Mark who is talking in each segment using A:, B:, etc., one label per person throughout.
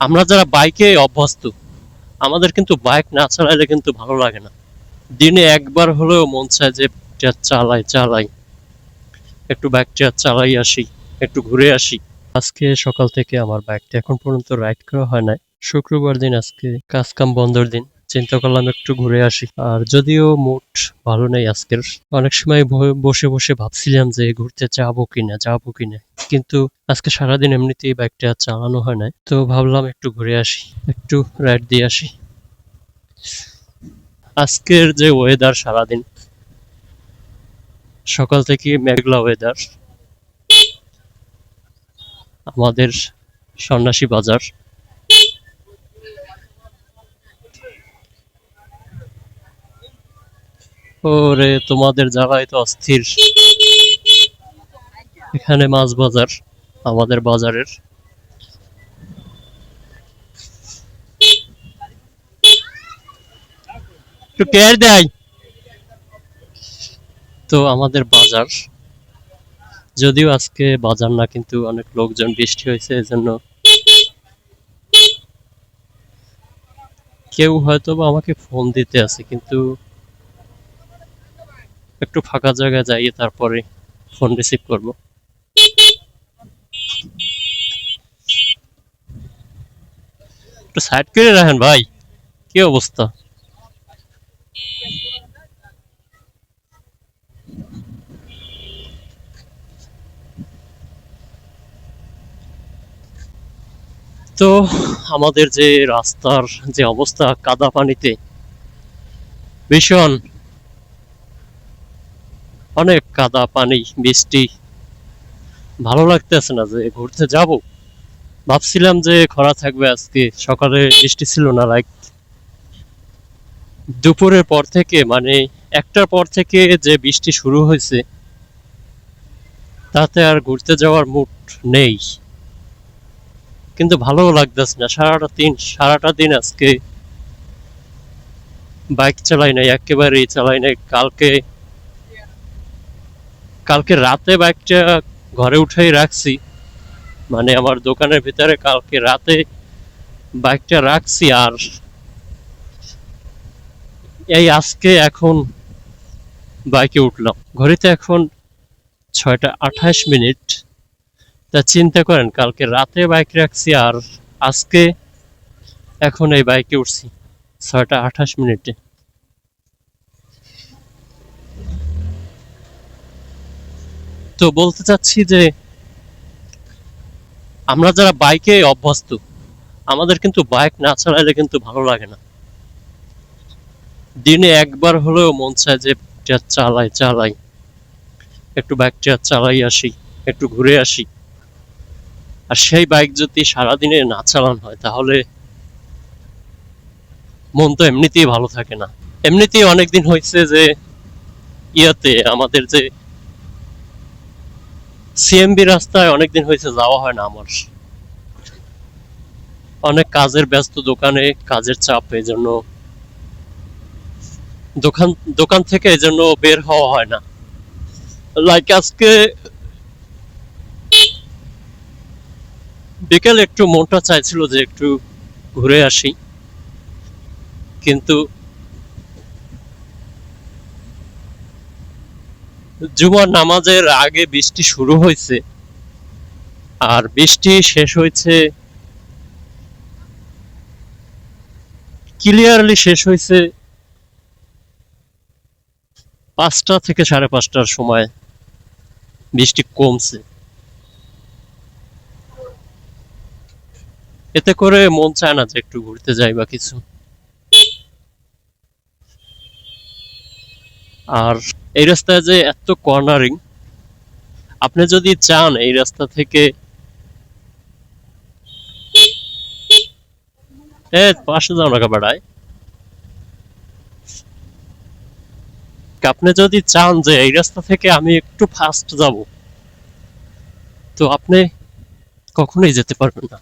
A: আমরা যারা বাইকে অভ্যস্ত, আমাদের কিন্তু বাইক না চালাইলে কিন্তু ভালো লাগে না। দিনে একবার হলেও মন চায় যে চালাই চালাই, একটু বাইকটা চালাই আসি, একটু ঘুরে আসি। আজকে সকাল থেকে আমার বাইকটা এখন পর্যন্ত রাইড করা হয় নাই। শুক্রবার দিন, আজকে কাজ কাম বন্ধের দিন, চিন্তা করলাম একটু ঘুরে আসি। আর যদিও মুড ভালো নেই আজকের, অনেক সময় বসে বসে ভাবছিলাম যে ঘুরতে যাবো কিনা, কিন্তু আজকে সারাদিন এমনিতেই বাইকটা চালানো হয় নাই, তো ভাবলাম একটু ঘুরে আসি, একটু রাইড দিয়ে আসি। আজকের যে ওয়েদার, সারাদিন সকাল থেকে মেঘলা ওয়েদার, আমাদের সন্ন্যাসী বাজার। ওরে, তোমাদের জায়গায় তো অস্থির। এখানে মাছ বাজার, আমাদের বাজারের। একটু কেয়ার দেয়। তো আমাদের বাজার, যদিও আজকে বাজার না, কিন্তু অনেক লোকজন, বৃষ্টি হয়েছে এজন্য কেউ হয়তো বা আমাকে ফোন দিতে আছে, কিন্তু একটু ফাঁকা জায়গায় যাইয়ে তারপরে ফোন রিসিভ করব। একটু সাইড করে রাখেন ভাই, কি অবস্থা? তো আমাদের যে রাস্তার যে অবস্থা, কাদা পানিতে ভীষণ, অনেক কাদা পানি, বৃষ্টি, ভালো লাগতেছে না যে ঘুরতে যাব। ভাবছিলাম যে খরা থাকবে, আজকে সকালে বৃষ্টি ছিল না, লাইক দুপুরের পর থেকে, মানে একটার পর থেকে যে বৃষ্টি শুরু হয়েছে, তাতে আর ঘুরতে যাওয়ার মুড নেই। কিন্তু ভালোও লাগতেছে না, সারাটা দিন আজকে বাইক চালাই নাই, একেবারেই চালাই নাই। কালকে কালকে রাতে বাইকটা ঘরে উঠাই রাখছি, মানে আমার দোকানের ভিতরে কালকে রাতে বাইকটা রাখছি। আর এই আজকে এখন বাইকে উঠলাম, ঘড়িতে এখন 6টা 28 মিনিট। তা চিন্তা করেন, কালকে রাতে বাইক রাখছি আর আজকে এখন এই বাইকে উঠছি 6টা 28 মিনিটে। তো বলতে চাচ্ছি যে আমরা যারা বাইকে অভ্যস্ত, আমাদের কিন্তু বাইক না চালাইলে কিন্তু ভালো লাগে না। দিনে একবার হলেও মন চায় যে চালাই চালাই, একটু বাইকটা চালাই আসি, একটু ঘুরে আসি। আর সেই বাইক যদি সারাদিনে না চালানো হয়, তাহলে মন তো এমনিতেই ভালো থাকে না। এমনিতেই অনেকদিন হয়েছে যে ইয়াতে আমাদের যে সিএমবি রাস্তায় অনেকদিন হয়েছে যাওয়া হয় না আমার। অনেক কাজের ব্যস্ত, দোকানে কাজের চাপ, এই জন্য দোকান দোকান থেকে এই জন্য বের হওয়া হয় না। লাইক আজকে বিকেল একটু মনটা চাইছিল যে একটু ঘুরে আসি, কিন্তু জুমার নামাজের আগে বৃষ্টি শুরু হয়েছে, আর বৃষ্টি শেষ হয়েছে, ক্লিয়ারলি শেষ হয়েছে 5টা থেকে 5:30টার সময়। বৃষ্টি কমছে, এতে করে মন চায় না যে একটু ঘুরতে যাই বা কিছু। আর এই রাস্তায় যে এত কর্নারিং, আপনি যদি চান এই রাস্তা থেকে, পাশে যাও না কাবাডায়, আপনি যদি চান যে এই রাস্তা থেকে আমি একটু ফাস্ট যাব, তো আপনি কখনোই যেতে পারবেন না।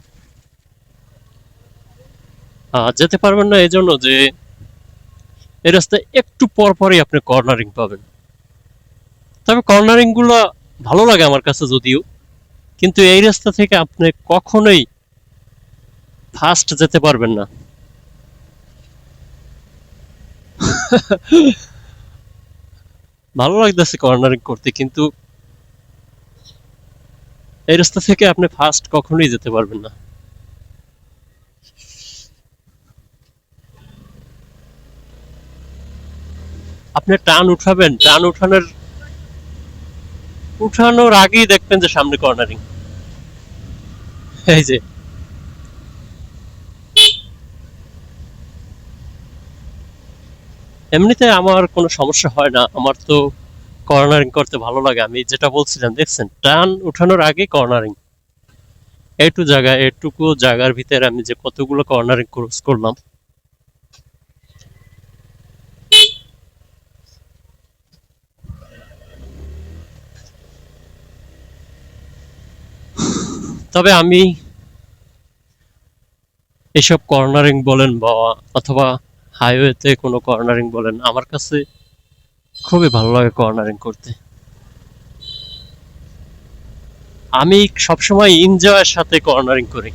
A: যেতে পারবেন না এই জন্য যে এই রাস্তায় একটু পর পরই আপনি কর্নারিং পাবেন। তবে কর্নারিং গুলো ভালো লাগে আমার কাছে যদিও, কিন্তু এই রাস্তা থেকে আপনি কখনোই ফাস্ট যেতে পারবেন না। ভালো লাগতেছে কর্নারিং করতে, কিন্তু এই রাস্তা থেকে আপনি ফাস্ট কখনোই যেতে পারবেন না। আপনি টান উঠাবেন, টান উঠানোর আগেই দেখবেন যে সামনে কর্নারিং। এই যে এমনিতে আমার কোনো সমস্যা হয় না, আমার তো কর্নারিং করতে ভালো লাগে। আমি যেটা বলছিলাম দেখছেন, টান উঠানোর আগে কর্নারিং, এটুকু জায়গার ভিতরে আমি যে কতগুলো কর্নারিং ক্রস করলাম। তবে আমি এসব কর্নারিং বলেন বা অথবা হাইওয়েতে কোনো কর্নারিং বলেন, আমার কাছে খুবই ভালো লাগে কর্নারিং করতে। আমি সবসময় এনজয়ের সাথে কর্নারিং করি।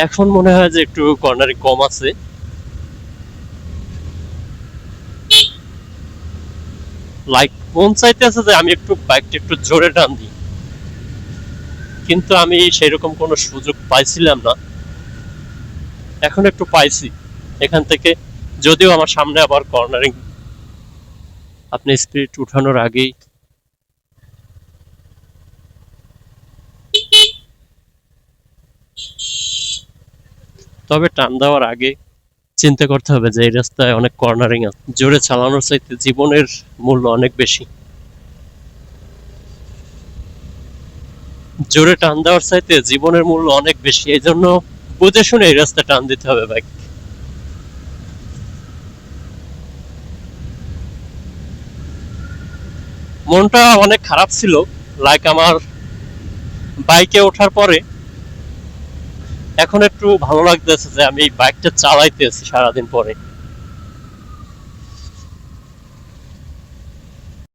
A: এখন মনে হয় যে একটু কর্নারিং কম আছে। লাইক মন চাইতেছে যে আমি একটু বাইকটা একটু জোরে টান দিই, কিন্তু আমি সেরকম কোনো সুযোগ পাইছিলাম না। এখন একটু পাইছি এখান থেকে, যদিও আমার সামনে আবার কর্নারিং, আপনি স্পিড উঠানোর আগেই। তবে টান দেওয়ার আগে চিন্তা করতে হবে যে এই রাস্তায় অনেক কর্নারিং আছে, জোরে চালানোর চাইতে জীবনের মূল্য অনেক বেশি। জোরে টান দেওয়ার চাইতে জীবনের মূল্য অনেক বেশি, এই জন্য বুঝে শুনে এই রাস্তা টান দিতে হবে বাইক। মনটা অনেক খারাপ ছিল, লাইক আমার বাইকে ওঠার পরে এখন একটু ভালো লাগতেছে যে আমি বাইকটা চালাইতেছি সারাদিন পরে।